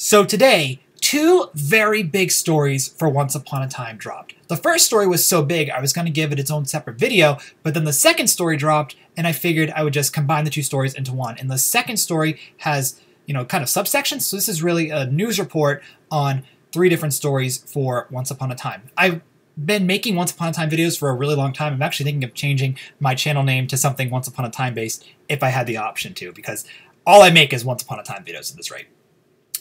So today, two very big stories for Once Upon a Time dropped. The first story was so big I was going to give it its own separate video, but then the second story dropped and I figured I would just combine the two stories into one. And the second story has, kind of subsections, so this is really a news report on three different stories for Once Upon a Time. I've been making Once Upon a Time videos for a really long time. I'm actually thinking of changing my channel name to something Once Upon a Time based if I had the option to, because all I make is Once Upon a Time videos at this rate.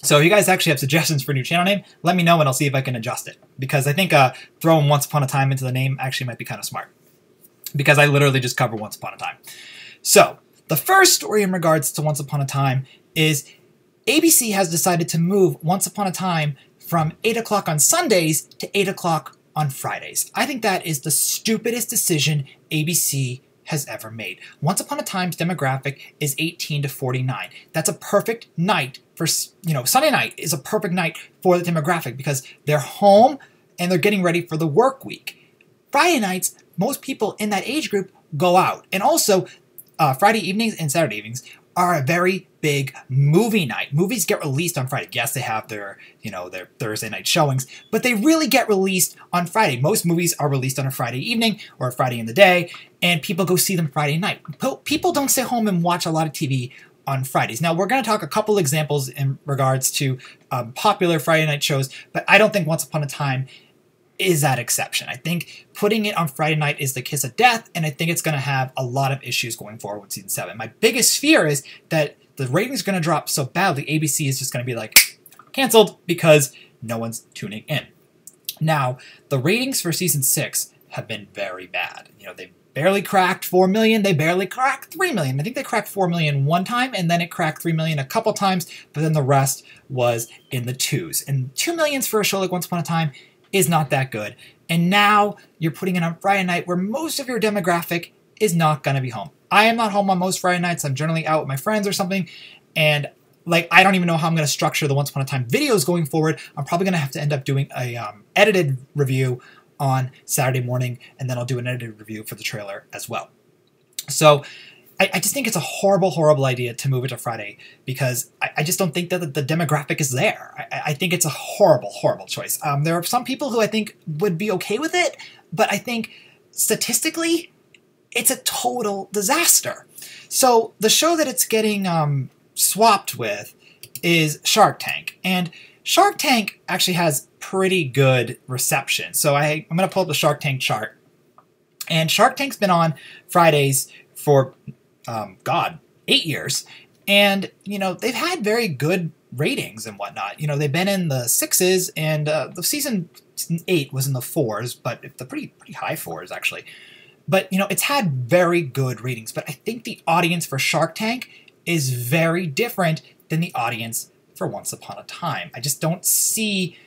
So if you guys actually have suggestions for a new channel name, let me know and I'll see if I can adjust it. Because I think throwing Once Upon a Time into the name actually might be kind of smart. Because I literally just cover Once Upon a Time. So, the first story in regards to Once Upon a Time is ABC has decided to move Once Upon a Time from 8 o'clock on Sundays to 8 o'clock on Fridays. I think that is the stupidest decision ABC has ever made. Once Upon a Time's demographic is 18 to 49. That's a perfect night for, Sunday night is a perfect night for the demographic because they're home and they're getting ready for the work week. Friday nights, most people in that age group go out. And also, Friday evenings and Saturday evenings are a very big movie night. Movies get released on Friday. Yes, they have their Thursday night showings, but they really get released on Friday. Most movies are released on a Friday evening or a Friday in the day, and people go see them Friday night. People don't stay home and watch a lot of TV on Fridays. Now, we're going to talk a couple examples in regards to popular Friday night shows, but I don't think Once Upon a Time is that exception. I think putting it on Friday night is the kiss of death, and I think it's going to have a lot of issues going forward with Season 7. My biggest fear is that the rating's going to drop so badly, ABC is just going to be like, canceled, because no one's tuning in. Now, the ratings for Season 6 have been very bad. They barely cracked 4 million, they barely cracked 3 million. I think they cracked 4 million one time, and then it cracked 3 million a couple times, but then the rest was in the twos. And 2 millions for a show like Once Upon a Time is not that good. And now you're putting it on Friday night where most of your demographic is not going to be home. I am not home on most Friday nights. I'm generally out with my friends or something. And I don't even know how I'm going to structure the Once Upon a Time videos going forward. I'm probably going to have to end up doing a edited review on Saturday morning, and then I'll do an edited review for the trailer as well. So I just think it's a horrible, horrible idea to move it to Friday because I just don't think that the demographic is there. I think it's a horrible, horrible choice. There are some people who I think would be okay with it, but I think statistically, it's a total disaster. So the show that it's getting swapped with is Shark Tank. And Shark Tank actually has pretty good reception. So I'm going to pull up the Shark Tank chart. And Shark Tank's been on Fridays for 8 years. And, they've had very good ratings and whatnot. They've been in the 6s, and the season 8 was in the 4s, but the pretty high 4s, actually. But, it's had very good ratings. But I think the audience for Shark Tank is very different than the audience for Once Upon a Time. I just don't see,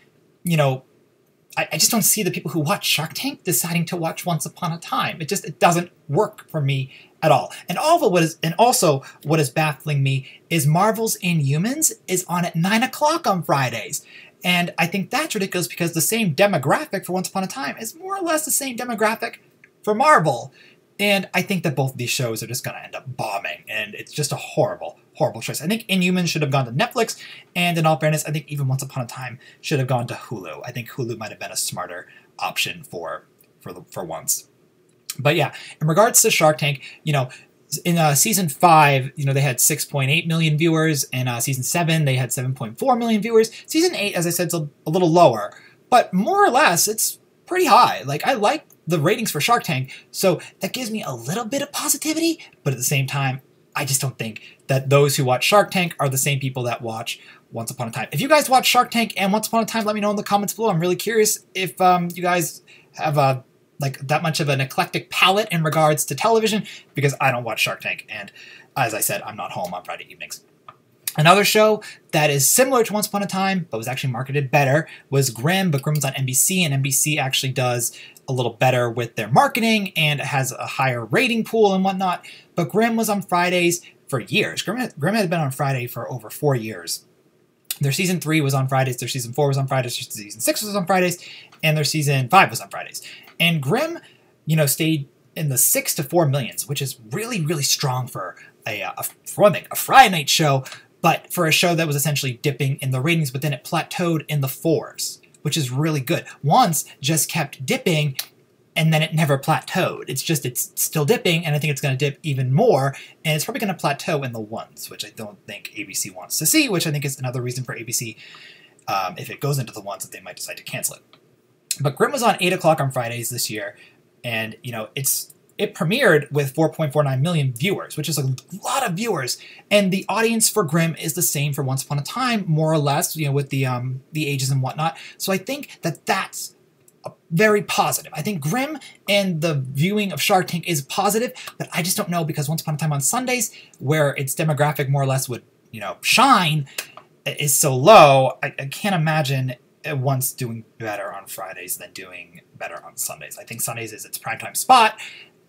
I just don't see the people who watch Shark Tank deciding to watch Once Upon a Time. It doesn't work for me at all. And also what is baffling me is Marvel's Inhumans is on at 9 o'clock on Fridays. And I think that's ridiculous because the same demographic for Once Upon a Time is more or less the same demographic for Marvel. And I think that both of these shows are just going to end up bombing. And it's just a horrible, horrible choice. I think Inhumans should have gone to Netflix. And in all fairness, I think even Once Upon a Time should have gone to Hulu. I think Hulu might have been a smarter option for once. But yeah, in regards to Shark Tank, in Season 5, they had 6.8 million viewers. In Season 7, they had 7.4 million viewers. Season 8, as I said, is a little lower. But more or less, it's pretty high. I like the ratings for Shark Tank, so that gives me a little bit of positivity, but at the same time, I just don't think that those who watch Shark Tank are the same people that watch Once Upon a Time. If you guys watch Shark Tank and Once Upon a Time, let me know in the comments below. I'm really curious if you guys have that much of an eclectic palette in regards to television, because I don't watch Shark Tank, and as I said, I'm not home on Friday evenings. Another show that is similar to Once Upon a Time, but was actually marketed better, was Grimm, but Grimm's on NBC, and NBC actually does a little better with their marketing and has a higher rating pool and whatnot. But Grimm was on Fridays for years. Grimm had been on Friday for over 4 years. Their Season 3 was on Fridays, their Season 4 was on Fridays, their Season 6 was on Fridays, and their Season 5 was on Fridays. And Grimm, stayed in the 6 to 4 millions, which is really, really strong for a Friday night show. but for a show that was essentially dipping in the ratings, but then it plateaued in the 4s, which is really good. Once just kept dipping, and then it never plateaued. It's still dipping, and I think it's going to dip even more, and it's probably going to plateau in the 1s, which I don't think ABC wants to see, which I think is another reason for ABC, if it goes into the 1s, that they might decide to cancel it. But Grimm was on 8 o'clock on Fridays this year, and, you know, it premiered with 4.49 million viewers, which is a lot of viewers. And the audience for Grimm is the same for Once Upon a Time, more or less, you know, with the ages and whatnot. So I think that that's very positive. I think Grimm and the viewing of Shark Tank is positive, but I just don't know, because Once Upon a Time on Sundays, where its demographic more or less would, you know, shine, is so low. I can't imagine Once doing better on Fridays than doing better on Sundays. I think Sundays is its primetime spot,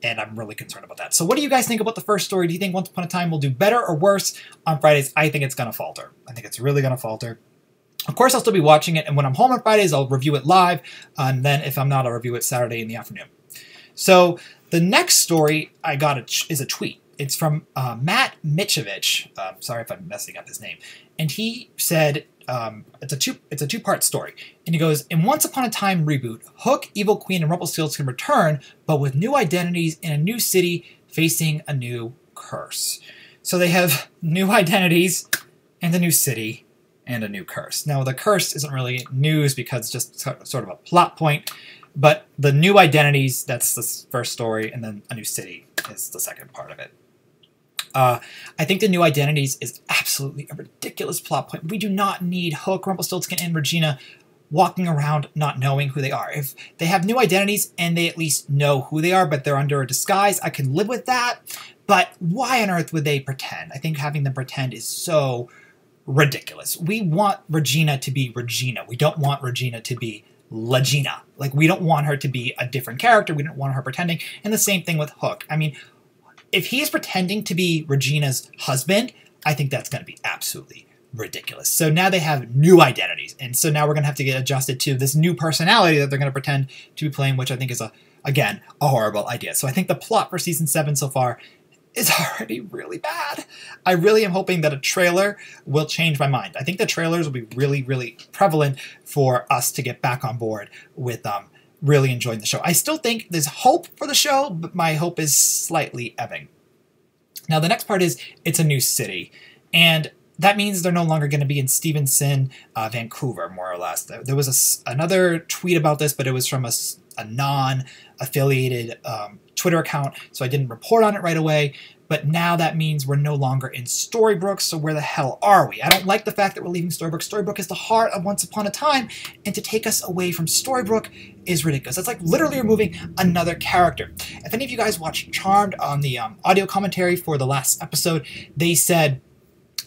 and I'm really concerned about that. So what do you guys think about the first story? Do you think Once Upon a Time will do better or worse on Fridays? I think it's going to falter. I think it's really going to falter. Of course, I'll still be watching it, and when I'm home on Fridays, I'll review it live, and then if I'm not, I'll review it Saturday in the afternoon. So the next story I got is a tweet. It's from Matt Mitchovich. Sorry if I'm messing up his name. And he said, it's a two-part story. And he goes, in Once Upon a Time reboot, Hook, Evil Queen, and Rumpelstiltskin return, but with new identities in a new city facing a new curse. So they have new identities and a new city and a new curse. Now, the curse isn't really news because it's just sort of a plot point, but the new identities, that's the first story, and then a new city is the second part of it. I think the new identities is absolutely a ridiculous plot point. We do not need Hook, Rumpelstiltskin, and Regina walking around not knowing who they are. If they have new identities and they at least know who they are, but they're under a disguise, I can live with that. But why on earth would they pretend? I think having them pretend is so ridiculous. We want Regina to be Regina. We don't want Regina to be Legina. Like, we don't want her to be a different character. We don't want her pretending. And the same thing with Hook. I mean, if he's pretending to be Regina's husband, I think that's going to be absolutely ridiculous. So now they have new identities. And so now we're going to have to get adjusted to this new personality that they're going to pretend to be playing, which I think is, again, a horrible idea. So I think the plot for Season 7 so far is already really bad. I really am hoping that a trailer will change my mind. I think the trailers will be really, really prevalent for us to get back on board with really enjoying the show. I still think there's hope for the show, but my hope is slightly ebbing. Now, the next part is it's a new city, and that means they're no longer going to be in Stevenson, Vancouver, more or less. There was another tweet about this, but it was from a non-affiliated Twitter account, so I didn't report on it right away. But now that means we're no longer in Storybrooke, so where the hell are we? I don't like the fact that we're leaving Storybrooke. Storybrooke is the heart of Once Upon a Time, and to take us away from Storybrooke is ridiculous. That's like literally removing another character. If any of you guys watched Charmed on the audio commentary for the last episode, they said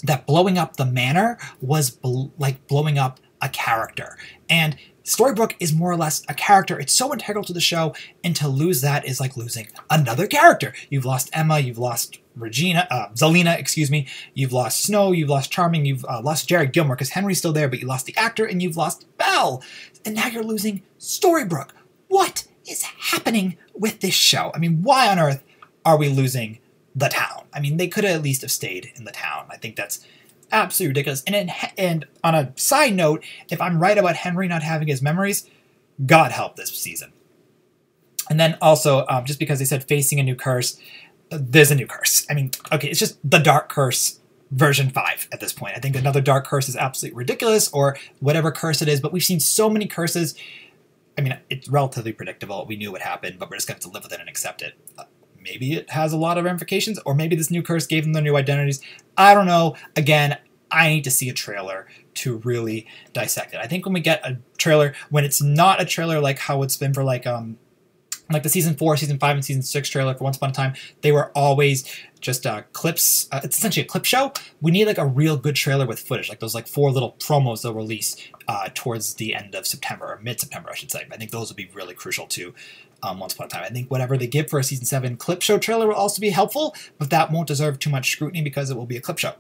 that blowing up the manor was like blowing up a character. And Storybrooke is more or less a character. It's so integral to the show, and to lose that is like losing another character. You've lost Emma, you've lost Regina, Zelina, excuse me. You've lost Snow, you've lost Charming, you've lost Jared Gilmore because Henry's still there, but you lost the actor, and you've lost Belle. And now you're losing Storybrooke. What is happening with this show? I mean, why on earth are we losing the town? I mean, they could have at least have stayed in the town. I think that's absolutely ridiculous. And on a side note, if I'm right about Henry not having his memories, God help this season. And then also, just because they said facing a new curse, there's a new curse. I mean, okay, it's just the Dark Curse version 5 at this point. I think another Dark Curse is absolutely ridiculous, or whatever curse it is, but we've seen so many curses. I mean, it's relatively predictable. We knew what happened, but we're just going to have to live with it and accept it. Maybe it has a lot of ramifications, or maybe this new curse gave them their new identities. I don't know. Again, I need to see a trailer to really dissect it. I think when we get a trailer, when it's not a trailer like how it's been for like the Season 4, Season 5, and Season 6 trailer for Once Upon a Time, they were always just clips. It's essentially a clip show. We need like a real good trailer with footage, like those like 4 little promos they'll release towards the end of September, or mid-September, I should say. I think those would be really crucial to Once Upon a Time. I think whatever they give for a Season 7 clip show trailer will also be helpful, but that won't deserve too much scrutiny because it will be a clip show.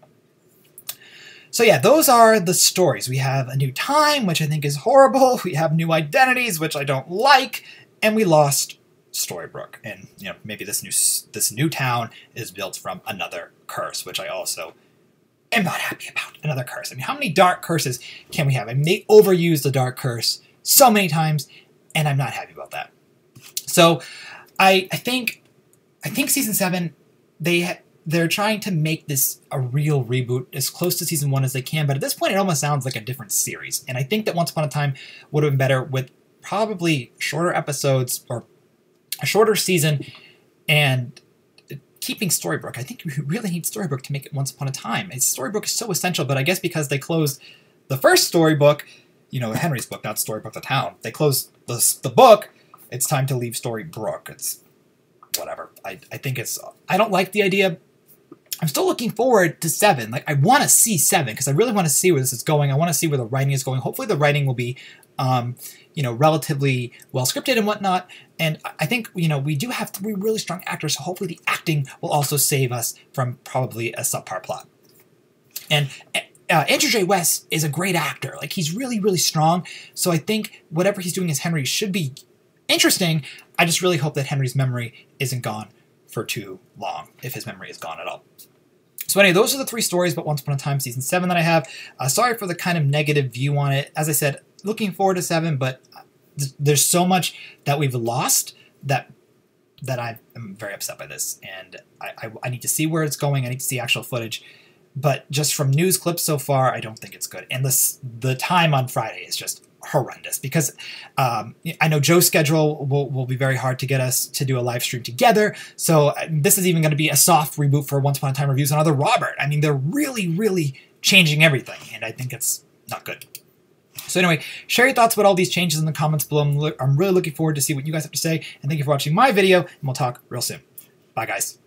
So yeah, those are the stories. We have a new time, which I think is horrible. We have new identities, which I don't like, and we lost Storybrooke. And you know, maybe this new town is built from another curse, which I also am not happy about another curse. I mean, how many dark curses can we have? I mean, they overuse the dark curse so many times, and I'm not happy about that. So I think season 7, they're trying to make this a real reboot as close to season 1 as they can, but at this point it almost sounds like a different series. And I think that Once Upon a Time would have been better with probably shorter episodes or a shorter season and keeping Storybrooke. I think we really need Storybrooke to make it Once Upon a Time. Storybrooke is so essential, but I guess because they closed the first storybook, you know, Henry's book, not Storybrooke the Town, they closed the book, it's time to leave Storybrooke. It's whatever. I think it's, I don't like the idea. I'm still looking forward to 7. Like, I want to see 7 because I really want to see where this is going. I want to see where the writing is going. Hopefully the writing will be, you know, relatively well scripted and whatnot. And I think, you know, we do have 3 really strong actors, so hopefully the acting will also save us from probably a subpar plot. And Andrew J. West is a great actor. Like, he's really, really strong. So I think whatever he's doing as Henry should be interesting. I just really hope that Henry's memory isn't gone for too long, if his memory is gone at all. So anyway, those are the 3 stories about Once Upon a Time Season 7 that I have. Sorry for the kind of negative view on it. As I said, looking forward to 7, but there's so much that we've lost that I am very upset by this. And I need to see where it's going. I need to see actual footage. But just from news clips so far, I don't think it's good. And the time on Friday is just horrendous because I know Joe's schedule will be very hard to get us to do a live stream together. So this is even going to be a soft reboot for Once Upon a Time reviews on other Robert. I mean, they're really, really changing everything, and I think it's not good. So anyway, share your thoughts about all these changes in the comments below. I'm really looking forward to see what you guys have to say, and thank you for watching my video, and we'll talk real soon. Bye, guys.